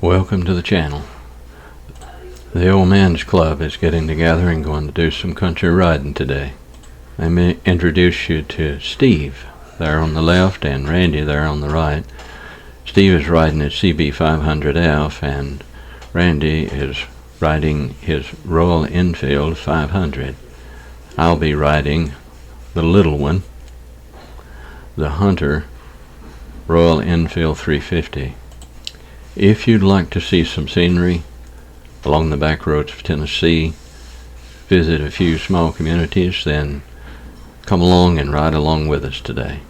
Welcome to the channel. The Old Man's Club is getting together and going to do some country riding today. Let me introduce you to Steve there on the left and Randy there on the right. Steve is riding his CB 500F and Randy is riding his Royal Enfield 500. I'll be riding the little one, the Hunter Royal Enfield 350. If you'd like to see some scenery along the back roads of Tennessee, visit a few small communities, then come along and ride along with us today.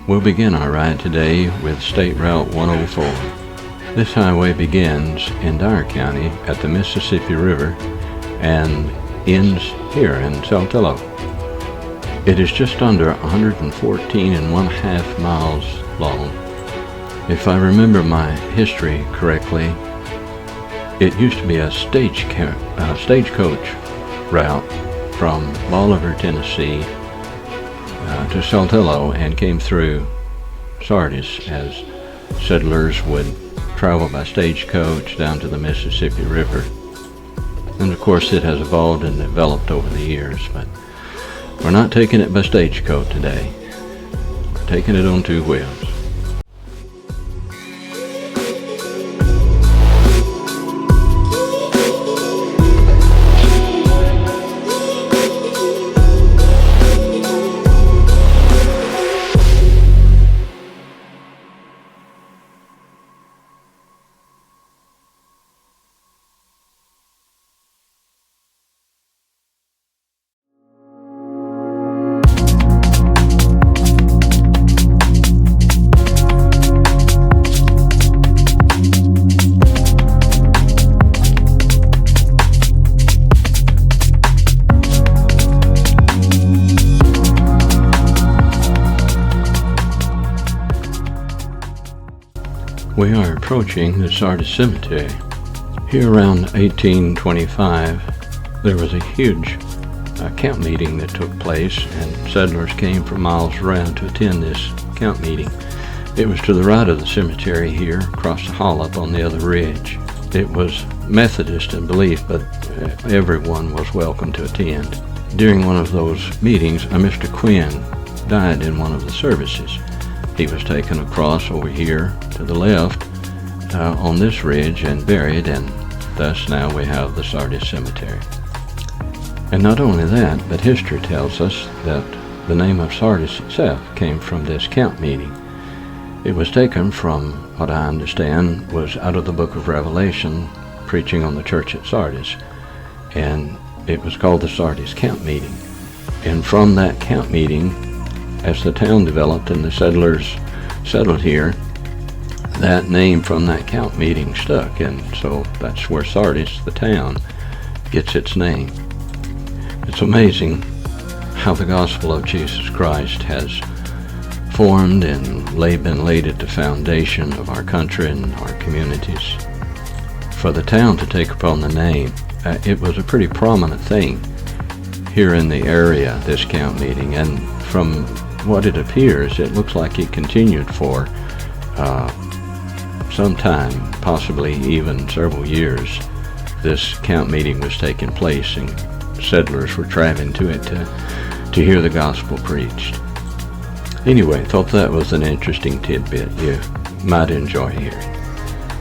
We'll begin our ride today with State Route 104. This highway begins in Dyer County at the Mississippi River and ends here in Saltillo. It is just under 114.5 miles long. If I remember my history correctly, it used to be a stagecoach route from Bolivar, Tennessee to Saltillo and came through Sardis as settlers would travel by stagecoach down to the Mississippi River. And of course it has evolved and developed over the years, but we're not taking it by stagecoach today. We're taking it on two wheels. We are approaching the Sardis Cemetery. Here around 1825, there was a huge camp meeting that took place, and settlers came from miles around to attend this camp meeting. It was to the right of the cemetery here, across the hall up on the other ridge. It was Methodist in belief, but everyone was welcome to attend. During one of those meetings, a Mr. Quinn died in one of the services. He was taken across over here to the left on this ridge and buried, and thus now we have the Sardis Cemetery. And not only that, but history tells us that the name of Sardis itself came from this camp meeting. It was taken from what I understand was out of the book of Revelation, preaching on the church at Sardis, and it was called the Sardis camp meeting. And from that camp meeting, as the town developed and the settlers settled here, that name from that camp meeting stuck, and so that's where Sardis, the town, gets its name. It's amazing how the gospel of Jesus Christ has formed and been laid at the foundation of our country and our communities. For the town to take upon the name, it was a pretty prominent thing here in the area, this camp meeting, and from what it appears, it looks like it continued for some time, possibly even several years. This camp meeting was taking place in settlers were traveling to it to hear the gospel preached. Anyway, thought that was an interesting tidbit you might enjoy hearing.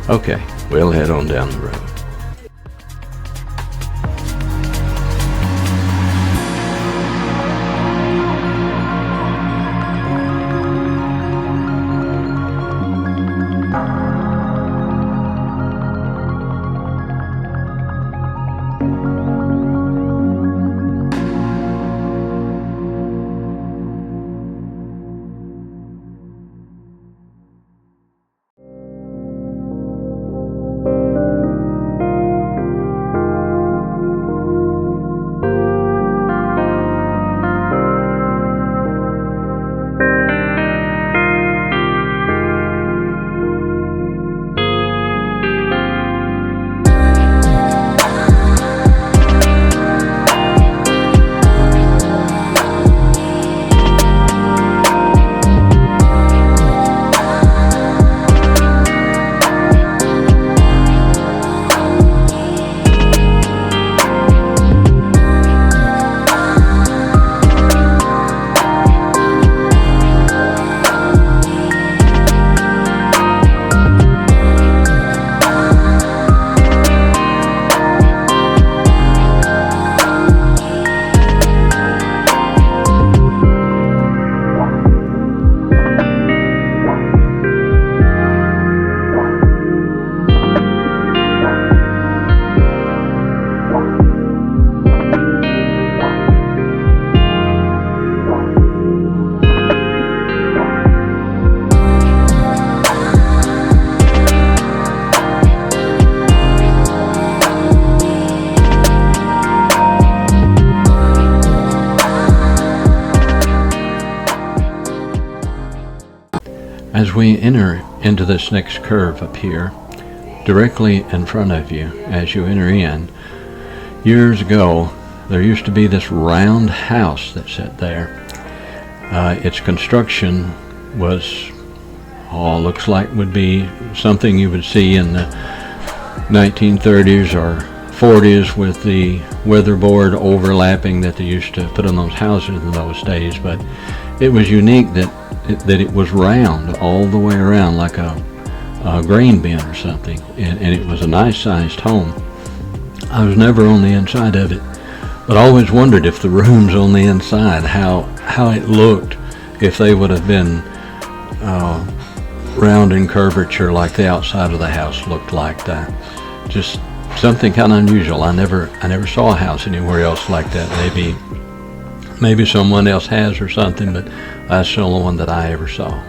Okay, we'll head on down the road. As we enter into this next curve up here, directly in front of you as you enter in, years ago there used to be this round house that sat there. Its construction was, looks like would be something you would see in the 1930s or 40s with the weatherboard overlapping that they used to put on those houses in those days. But it was unique that it was round all the way around, like a grain bin or something, and it was a nice sized home. I was never on the inside of it, but I always wondered if the rooms on the inside, how it looked, if they would have been round in curvature like the outside of the house looked like. That just something kind of unusual. I never saw a house anywhere else like that. Maybe someone else has or something, but that's the only one that I ever saw.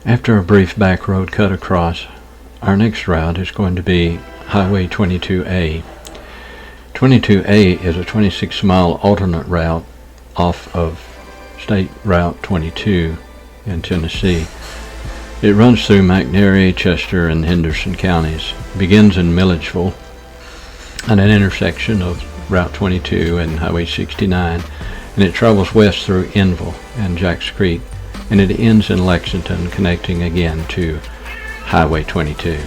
After a brief back road cut across, our next route is going to be Highway 22A. 22A is a 26-mile alternate route off of State Route 22 in Tennessee. It runs through McNairy, Chester, and Henderson counties. It begins in Milledgeville at an intersection of Route 22 and Highway 69, and it travels west through Enville and Jacks Creek, and it ends in Lexington, connecting again to Highway 22.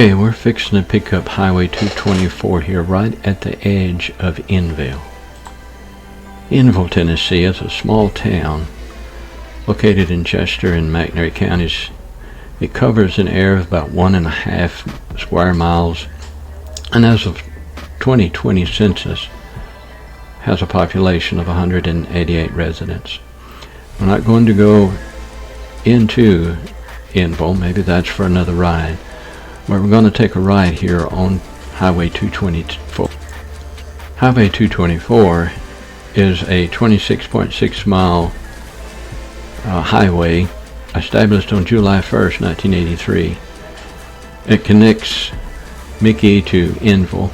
Okay, we're fixing to pick up Highway 224 here, right at the edge of Enville. Enville, Tennessee is a small town located in Chester and McNairy counties. It covers an area of about 1.5 square miles, and as of 2020 census, has a population of 188 residents. We're not going to go into Enville, maybe that's for another ride. But we're going to take a ride here on Highway 224. Highway 224 is a 26.6 mile highway established on July 1st, 1983. It connects Mickey to Enville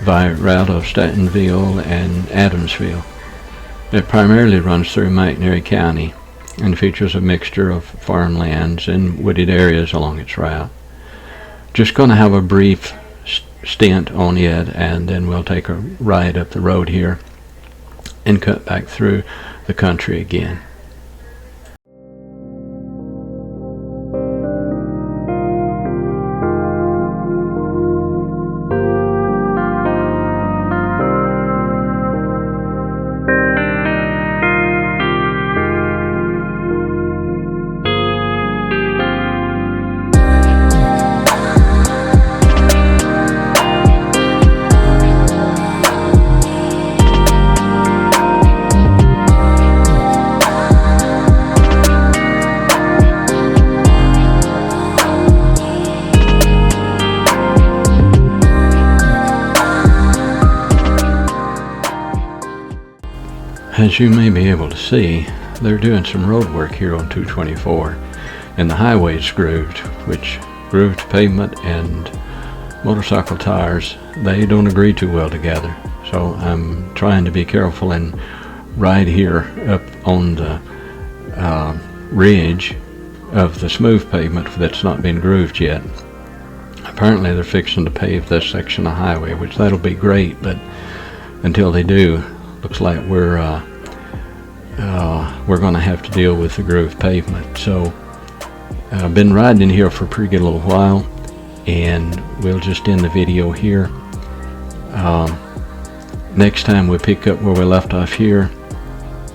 via route of Statenville and Adamsville. It primarily runs through McNairy County and features a mixture of farmlands and wooded areas along its route. Just going to have a brief stint on it, and then we'll take a ride up the road here and cut back through the country again. As you may be able to see, they're doing some road work here on 224, and the highway's grooved, which grooved pavement and motorcycle tires, they don't agree too well together. So I'm trying to be careful and ride here up on the ridge of the smooth pavement that's not been grooved yet. Apparently they're fixing to pave this section of highway, which that'll be great, but until they do, looks like we're going to have to deal with the grooved pavement. So I've been riding in here for a pretty good little while, and we'll just end the video here. Next time we pick up where we left off here.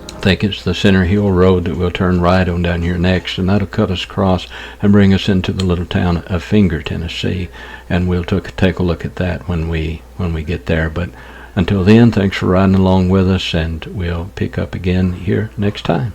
I think it's the Center Hill Road that we'll turn right on down here next, and that'll cut us across and bring us into the little town of Finger, Tennessee, and we'll take a look at that when we get there. But until then, thanks for riding along with us, and we'll pick up again here next time.